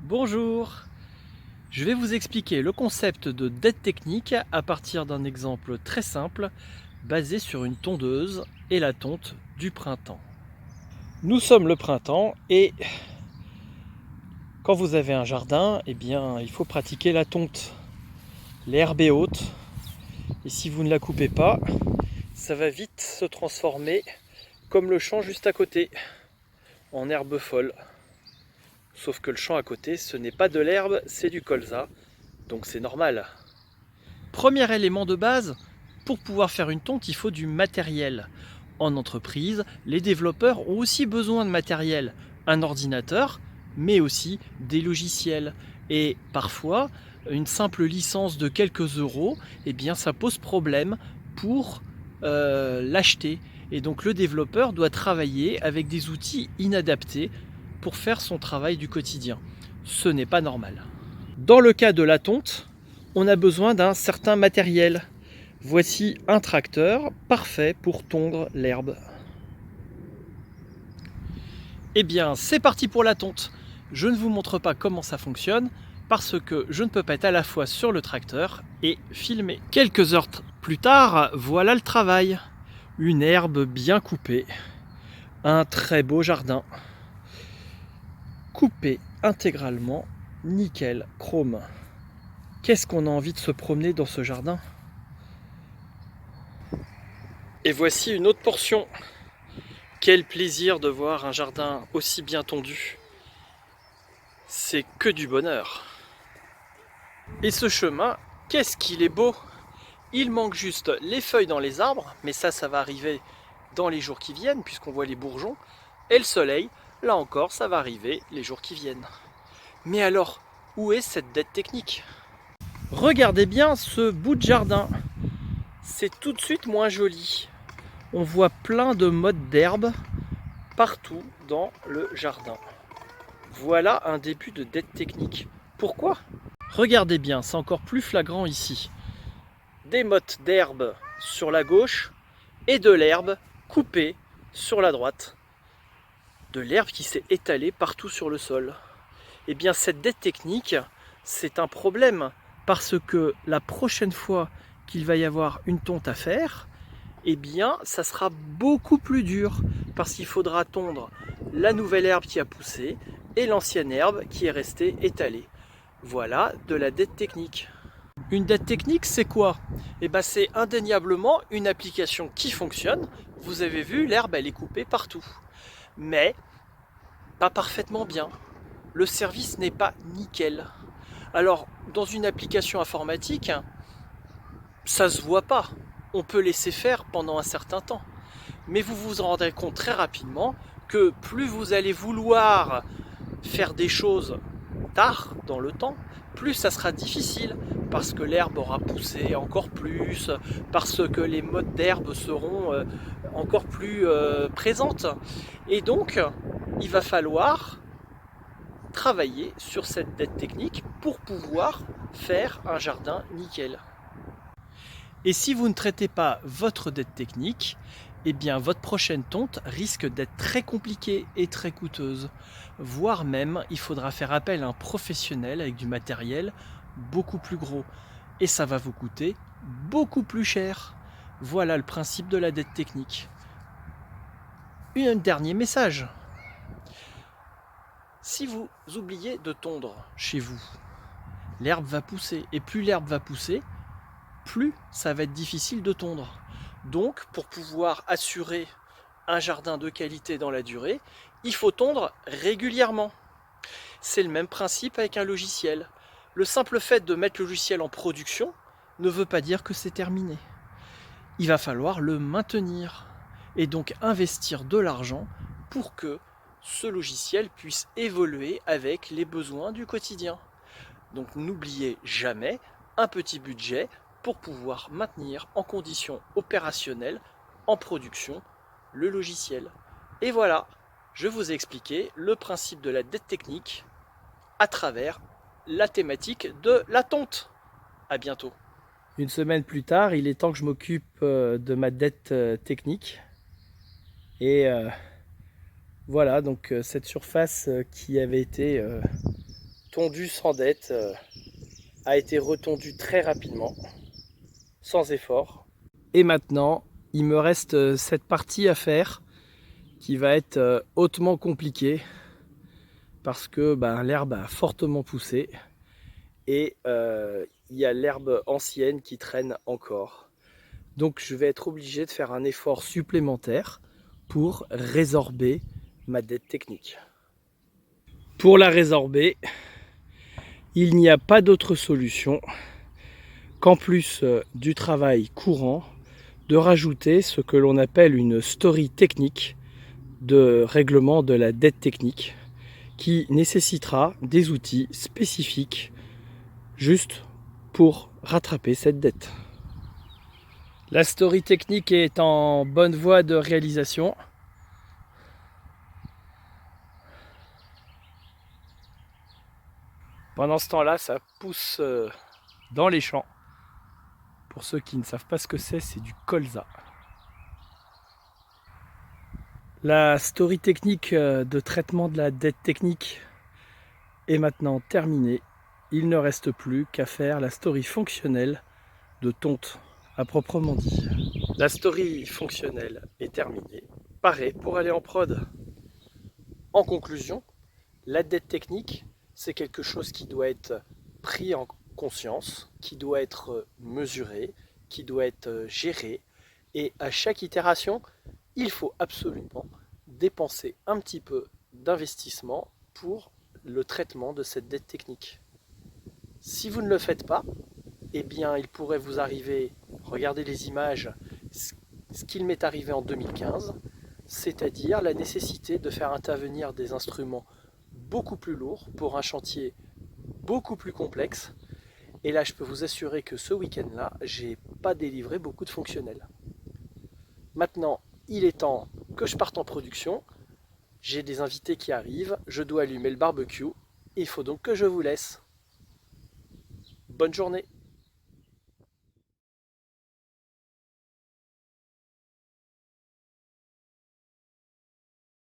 Bonjour, je vais vous expliquer le concept de dette technique à partir d'un exemple très simple basé sur une tondeuse et la tonte du printemps. Nous sommes le printemps et quand vous avez un jardin, il faut pratiquer la tonte. L'herbe est haute et si vous ne la coupez pas, ça va vite se transformer comme le champ juste à côté en herbe folle. Sauf que le champ à côté, ce n'est pas de l'herbe, c'est du colza, donc c'est normal. Premier élément de base, pour pouvoir faire une tonte, il faut du matériel. En entreprise, les développeurs ont aussi besoin de matériel, un ordinateur, mais aussi des logiciels. Et parfois, une simple licence de quelques euros, ça pose problème pour l'acheter. Et donc le développeur doit travailler avec des outils inadaptés pour faire son travail du quotidien. Ce n'est pas normal. Dans le cas de la tonte, on a besoin d'un certain matériel. Voici un tracteur parfait pour tondre l'herbe. C'est parti pour la tonte. Je ne vous montre pas comment ça fonctionne parce que je ne peux pas être à la fois sur le tracteur et filmer. Quelques heures plus tard, voilà le travail. Une herbe bien coupée. Un très beau jardin. Coupé intégralement, nickel, chrome. Qu'est-ce qu'on a envie de se promener dans ce jardin? Et voici une autre portion. Quel plaisir de voir un jardin aussi bien tondu. C'est que du bonheur. Et ce chemin, qu'est-ce qu'il est beau! Il manque juste les feuilles dans les arbres, mais ça va arriver dans les jours qui viennent, puisqu'on voit les bourgeons. Et le soleil, là encore, ça va arriver les jours qui viennent. Mais alors, où est cette dette technique? Regardez bien ce bout de jardin. C'est tout de suite moins joli. On voit plein de mottes d'herbe partout dans le jardin. Voilà un début de dette technique. Pourquoi? Regardez bien, c'est encore plus flagrant ici. Des mottes d'herbe sur la gauche et de l'herbe coupée sur la droite. De l'herbe qui s'est étalée partout sur le sol. Cette dette technique, c'est un problème parce que la prochaine fois qu'il va y avoir une tonte à faire, ça sera beaucoup plus dur parce qu'il faudra tondre la nouvelle herbe qui a poussé et l'ancienne herbe qui est restée étalée. Voilà de la dette technique. Une dette technique, c'est quoi? C'est indéniablement une application qui fonctionne. Vous avez vu, l'herbe elle est coupée partout, mais pas parfaitement bien. Le service n'est pas nickel. Alors, dans une application informatique, ça se voit pas. On peut laisser faire pendant un certain temps. Mais vous vous rendrez compte très rapidement que plus vous allez vouloir faire des choses tard dans le temps, plus ça sera difficile parce que l'herbe aura poussé encore plus, parce que les mottes d'herbe seront encore plus présentes. Et donc, il va falloir travailler sur cette dette technique pour pouvoir faire un jardin nickel. Et si vous ne traitez pas votre dette technique, votre prochaine tonte risque d'être très compliquée et très coûteuse. Voire même, il faudra faire appel à un professionnel avec du matériel beaucoup plus gros. Et ça va vous coûter beaucoup plus cher. Voilà le principe de la dette technique. Un dernier message. Si vous oubliez de tondre chez vous, l'herbe va pousser. Et plus l'herbe va pousser, plus ça va être difficile de tondre. Donc, pour pouvoir assurer un jardin de qualité dans la durée, il faut tondre régulièrement. C'est le même principe avec un logiciel. Le simple fait de mettre le logiciel en production ne veut pas dire que c'est terminé. Il va falloir le maintenir et donc investir de l'argent pour que ce logiciel puisse évoluer avec les besoins du quotidien. Donc n'oubliez jamais un petit budget pour pouvoir maintenir en conditions opérationnelles, en production, le logiciel. Et voilà, je vous ai expliqué le principe de la dette technique à travers la thématique de la tonte. À bientôt. Une semaine plus tard, il est temps que je m'occupe de ma dette technique. Et voilà, donc cette surface qui avait été tondu sans dette, a été retondu très rapidement, sans effort. Et maintenant, il me reste cette partie à faire qui va être hautement compliquée parce que l'herbe a fortement poussé et il y a l'herbe ancienne qui traîne encore. Donc je vais être obligé de faire un effort supplémentaire pour résorber ma dette technique. Pour la résorber, il n'y a pas d'autre solution qu'en plus du travail courant, de rajouter ce que l'on appelle une story technique de règlement de la dette technique qui nécessitera des outils spécifiques juste pour rattraper cette dette. La story technique est en bonne voie de réalisation. Pendant ce temps-là, ça pousse dans les champs. Pour ceux qui ne savent pas ce que c'est du colza. La story technique de traitement de la dette technique est maintenant terminée. Il ne reste plus qu'à faire la story fonctionnelle de tonte à proprement dit. La story fonctionnelle est terminée, parée pour aller en prod. En conclusion, la dette technique, c'est quelque chose qui doit être pris en conscience, qui doit être mesuré, qui doit être géré. Et à chaque itération, il faut absolument dépenser un petit peu d'investissement pour le traitement de cette dette technique. Si vous ne le faites pas, eh bien il pourrait vous arriver, regardez les images, ce qu'il m'est arrivé en 2015, c'est-à-dire la nécessité de faire intervenir des instruments beaucoup plus lourds pour un chantier beaucoup plus complexe. Et là, je peux vous assurer que ce week-end-là, j'ai pas délivré beaucoup de fonctionnels. Maintenant, il est temps que je parte en production. J'ai des invités qui arrivent, je dois allumer le barbecue. Il faut donc que je vous laisse. Bonne journée.